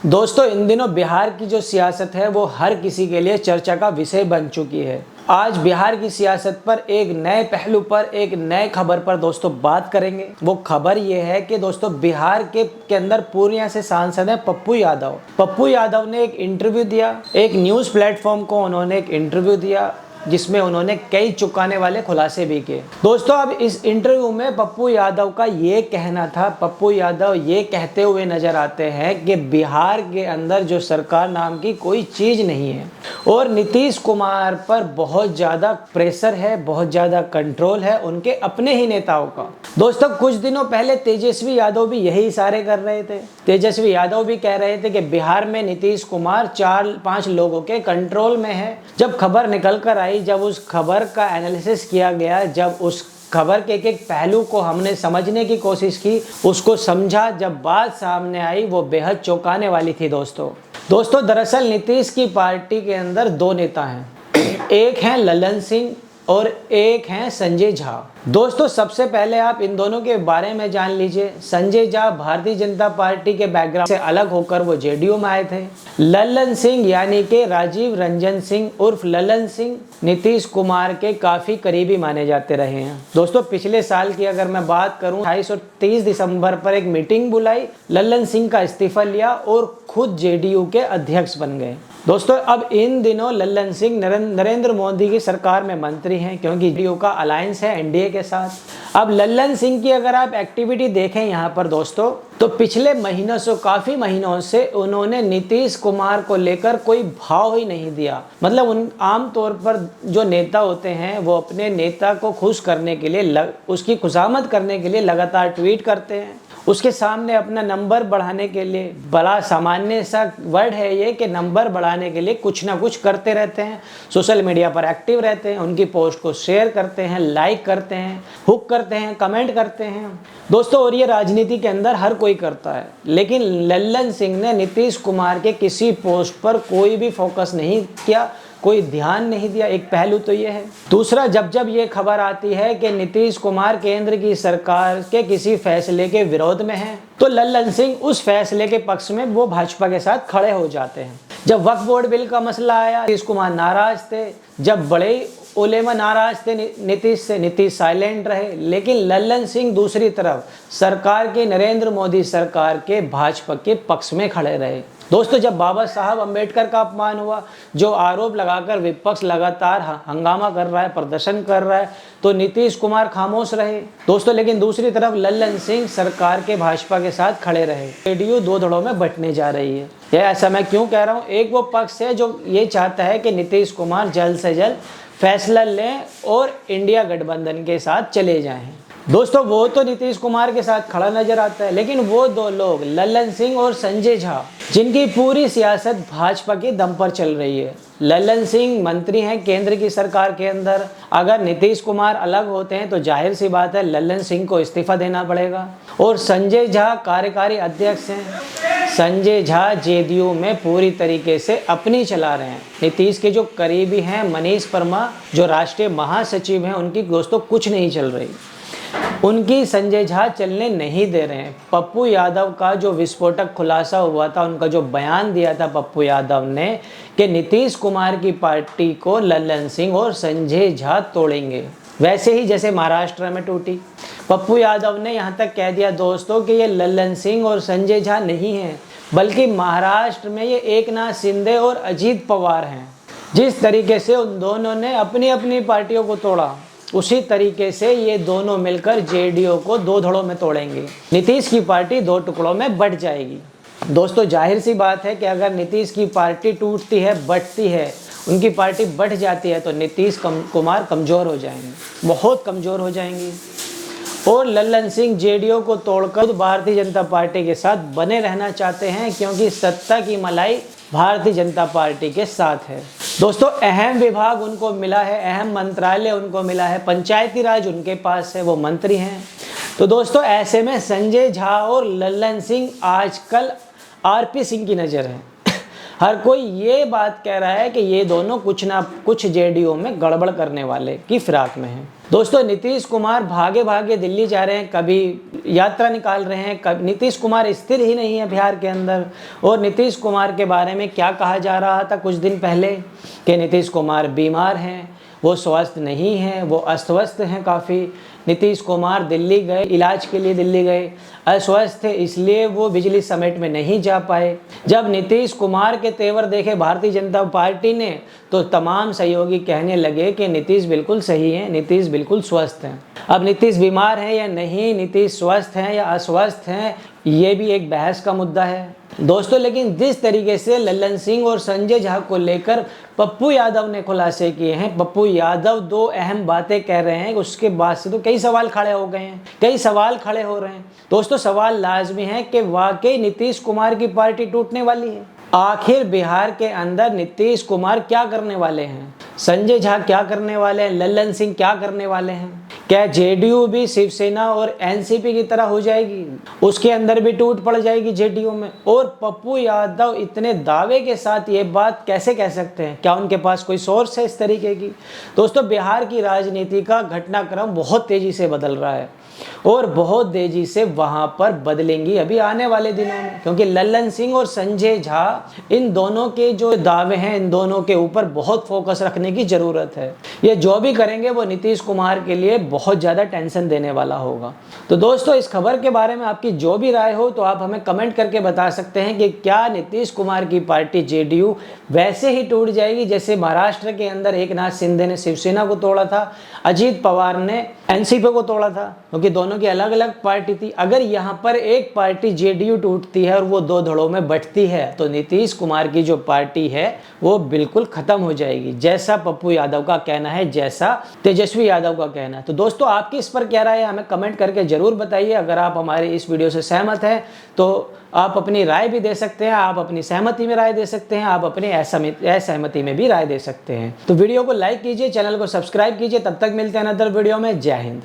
दोस्तों इन दिनों बिहार की जो सियासत है वो हर किसी के लिए चर्चा का विषय बन चुकी है। आज बिहार की सियासत पर एक नए पहलू पर एक नए खबर पर दोस्तों बात करेंगे। वो खबर ये है कि दोस्तों बिहार के अंदर पूर्णिया से सांसद है पप्पू यादव। पप्पू यादव ने एक इंटरव्यू दिया, एक न्यूज़ प्लेटफॉर्म को उन्होंने एक इंटरव्यू दिया जिसमें उन्होंने कई चौंकाने वाले खुलासे भी किए। दोस्तों अब इस इंटरव्यू में पप्पू यादव का ये कहना था, पप्पू यादव ये कहते हुए नजर आते हैं कि बिहार के अंदर जो सरकार नाम की कोई चीज़ नहीं है और नीतीश कुमार पर बहुत ज़्यादा प्रेशर है, बहुत ज़्यादा कंट्रोल है उनके अपने ही नेताओं का। दोस्तों कुछ दिनों पहले तेजस्वी यादव भी यही इशारे कर रहे थे। तेजस्वी यादव भी कह रहे थे कि बिहार में नीतीश कुमार 4-5 लोगों के कंट्रोल में है। जब खबर निकल कर आई, जब उस खबर का एनालिसिस किया गया, जब उस खबर के एक पहलू को हमने समझने की कोशिश की, उसको समझा, जब बात सामने आई वो बेहद चौंकाने वाली थी। दोस्तों दरअसल नीतीश की पार्टी के अंदर दो नेता हैं, एक हैं लल्लन सिंह और एक हैं संजय झा। दोस्तों सबसे पहले आप इन दोनों के बारे में जान लीजिए। संजय झा भारतीय जनता पार्टी के बैकग्राउंड से अलग होकर वो जेडीयू में आए थे। लल्लन सिंह यानी कि राजीव रंजन सिंह उर्फ लल्लन सिंह नीतीश कुमार के काफी करीबी माने जाते रहे हैं। दोस्तों पिछले साल की अगर मैं बात करूं, 28 और 30 दिसंबर पर एक मीटिंग बुलाई, लल्लन सिंह का इस्तीफा लिया और खुद जेडीयू के अध्यक्ष बन गए। दोस्तों अब इन दिनों लल्लन सिंह नरेंद्र मोदी की सरकार में मंत्री हैं क्योंकि जेडीयू का अलायंस है एनडीए के साथ। अब लल्लन सिंह की अगर आप एक्टिविटी देखें यहाँ पर दोस्तों, तो पिछले महीनों से, काफ़ी महीनों से उन्होंने नीतीश कुमार को लेकर कोई भाव ही नहीं दिया। मतलब उन आम तौर पर जो नेता होते हैं वो अपने नेता को खुश करने के लिए, उसकी खुशामद करने के लिए लगातार ट्वीट करते हैं, उसके सामने अपना नंबर बढ़ाने के लिए, बड़ा सामान्य सा वर्ड है ये कि नंबर बढ़ाने के लिए कुछ ना कुछ करते रहते हैं, सोशल मीडिया पर एक्टिव रहते हैं, उनकी पोस्ट को शेयर करते हैं, लाइक करते हैं, हुक करते हैं, कमेंट करते हैं। दोस्तों और ये राजनीति के अंदर हर कोई करता है, लेकिन लल्लन सिंह ने नीतीश कुमार के किसी पोस्ट पर कोई भी फोकस नहीं किया, कोई ध्यान नहीं दिया। एक पहलू तो ये है। दूसरा, जब ये खबर आती है कि नीतीश कुमार केंद्र की सरकार के किसी फैसले के विरोध में है, तो लल्लन सिंह उस फैसले के पक्ष में वो भाजपा के साथ खड़े हो जाते हैं। जब वक्फ बोर्ड बिल का मसला आया, नीतीश कुमार नाराज थे। जब बड़े उलेमा नाराज थे नीतीश से, नीतीश साइलेंट रहे। लेकिन लल्लन सिंह दूसरी तरफ सरकार के, नरेंद्र मोदी सरकार के, भाजपा के पक्ष में खड़े रहे। दोस्तों जब बाबा साहब अम्बेडकर का अपमान हुआ, जो आरोप लगाकर विपक्ष लगातार हंगामा कर रहा है, प्रदर्शन कर रहा है, तो नीतीश कुमार खामोश रहे। दोस्तों लेकिन दूसरी तरफ लल्लन सिंह सरकार के, भाजपा के साथ खड़े रहे। जेडीयू दो धड़ों में बंटने जा रही है। यह ऐसा मैं क्यों कह रहा हूँ? एक वो पक्ष है जो ये चाहता है कि नीतीश कुमार जल्द से जल्द फैसला लें और इंडिया गठबंधन के साथ चले जाएं। दोस्तों वो तो नीतीश कुमार के साथ खड़ा नजर आता है, लेकिन वो दो लोग लल्लन सिंह और संजय झा, जिनकी पूरी सियासत भाजपा के दम पर चल रही है। लल्लन सिंह मंत्री हैं केंद्र की सरकार के अंदर। अगर नीतीश कुमार अलग होते हैं तो जाहिर सी बात है लल्लन सिंह को इस्तीफा देना पड़ेगा। और संजय झा कार्यकारी अध्यक्ष हैं। संजय झा जेडीयू में पूरी तरीके से अपनी चला रहे हैं। नीतीश के जो करीबी हैं मनीष वर्मा, जो राष्ट्रीय महासचिव हैं, उनकी दोस्तों कुछ नहीं चल रही, उनकी संजय झा चलने नहीं दे रहे हैं। पप्पू यादव का जो विस्फोटक खुलासा हुआ था, उनका जो बयान दिया था पप्पू यादव ने कि नीतीश कुमार की पार्टी को लल्लन सिंह और संजय झा तोड़ेंगे, वैसे ही जैसे महाराष्ट्र में टूटी। पप्पू यादव ने यहाँ तक कह दिया दोस्तों कि ये लल्लन सिंह और संजय झा नहीं हैं, बल्कि महाराष्ट्र में ये एकनाथ शिंदे और अजीत पवार हैं। जिस तरीके से उन दोनों ने अपनी अपनी पार्टियों को तोड़ा, उसी तरीके से ये दोनों मिलकर जेडीयू को दो धड़ों में तोड़ेंगे। नीतीश की पार्टी दो टुकड़ों में बंट जाएगी। दोस्तों जाहिर सी बात है कि अगर नीतीश की पार्टी टूटती है, बंटती है, उनकी पार्टी बढ़ जाती है, तो नीतीश कुमार कमज़ोर हो जाएंगे, बहुत कमज़ोर हो जाएंगी। और लल्लन सिंह जेडीयू को तोड़कर भारतीय जनता पार्टी के साथ बने रहना चाहते हैं, क्योंकि सत्ता की मलाई भारतीय जनता पार्टी के साथ है। दोस्तों अहम विभाग उनको मिला है, अहम मंत्रालय उनको मिला है, पंचायती राज उनके पास है, वो मंत्री हैं। तो दोस्तों ऐसे में संजय झा और लल्लन सिंह आजकल आरपी सिंह की नज़र है। हर कोई ये बात कह रहा है कि ये दोनों कुछ ना कुछ जेडीयू में गड़बड़ करने वाले की फिराक में हैं। दोस्तों नीतीश कुमार भागे भागे दिल्ली जा रहे हैं, कभी यात्रा निकाल रहे हैं, कभी नीतीश कुमार स्थिर ही नहीं है बिहार के अंदर। और नीतीश कुमार के बारे में क्या कहा जा रहा था कुछ दिन पहले कि नीतीश कुमार बीमार हैं, वो स्वस्थ नहीं हैं, वो अस्वस्थ हैं काफ़ी। नीतीश कुमार दिल्ली गए, इलाज के लिए दिल्ली गए, अस्वस्थ थे इसलिए वो बिजली समिट में नहीं जा पाए। जब नीतीश कुमार के तेवर देखे भारतीय जनता पार्टी ने तो तमाम सहयोगी कहने लगे कि नीतीश बिल्कुल सही हैं, नीतीश बिल्कुल स्वस्थ हैं। अब नीतीश बीमार हैं या नहीं, नीतीश स्वस्थ हैं या अस्वस्थ हैं, ये भी एक बहस का मुद्दा है दोस्तों। लेकिन जिस तरीके से लल्लन सिंह और संजय झा को लेकर पप्पू यादव ने खुलासे किए हैं, पप्पू यादव दो अहम बातें कह रहे हैं, उसके बाद से तो कई सवाल खड़े हो गए हैं, कई सवाल खड़े हो रहे हैं दोस्तों। सवाल लाजमी है कि वाकई नीतीश कुमार की पार्टी टूटने वाली है। आखिर बिहार के अंदर नीतीश कुमार क्या करने वाले हैं, संजय झा क्या करने वाले हैं, लल्लन सिंह क्या करने वाले हैं? क्या जेडीयू भी शिवसेना और एनसीपी की तरह हो जाएगी, उसके अंदर भी टूट पड़ जाएगी जेडीयू में? और पप्पू यादव इतने दावे के साथ ये बात कैसे कह सकते हैं? क्या उनके पास कोई सोर्स है इस तरीके की? दोस्तों बिहार की राजनीति का घटनाक्रम बहुत तेजी से बदल रहा है और बहुत तेजी से वहां पर बदलेंगी अभी आने वाले दिनों में, क्योंकि लल्लन सिंह और संजय झा इन दोनों के जो दावे हैं, इन दोनों के ऊपर बहुत फोकस रखने की जरूरत है। ये जो भी करेंगे वो नीतीश कुमार के लिए बहुत ज़्यादा टेंशन देने वाला होगा। तो दोस्तों इस खबर के बारे में आपकी जो भी राय हो तो आप हमें कमेंट करके बता सकते हैं कि क्या नीतीश कुमार की पार्टी जेडीयू वैसे ही टूट जाएगी जैसे महाराष्ट्र के अंदर एकनाथ शिंदे ने शिवसेना को तोड़ा था, अजीत पवार ने एनसीपी को तोड़ा था, क्योंकि दोनों की अलग अलग पार्टी थी। अगर यहाँ पर एक पार्टी जेडीयू टूटती है और वो दो धड़ों में बंटती है तो नीतीश कुमार की जो पार्टी है वो बिल्कुल खत्म हो जाएगी, जैसा पप्पू यादव का कहना है, जैसा तेजस्वी यादव का कहना है। तो दोस्तों आपकी इस पर क्या राय है हमें कमेंट करके जरूर बताइए। अगर आप हमारे इस वीडियो से सहमत हैं तो आप अपनी राय भी दे सकते हैं, आप अपनी सहमति में राय दे सकते हैं, आप अपनी असहमति में भी राय दे सकते हैं। तो वीडियो को लाइक कीजिए, चैनल को सब्सक्राइब कीजिए। तब तक मिलते हैं अनदर वीडियो में। जय हिंद।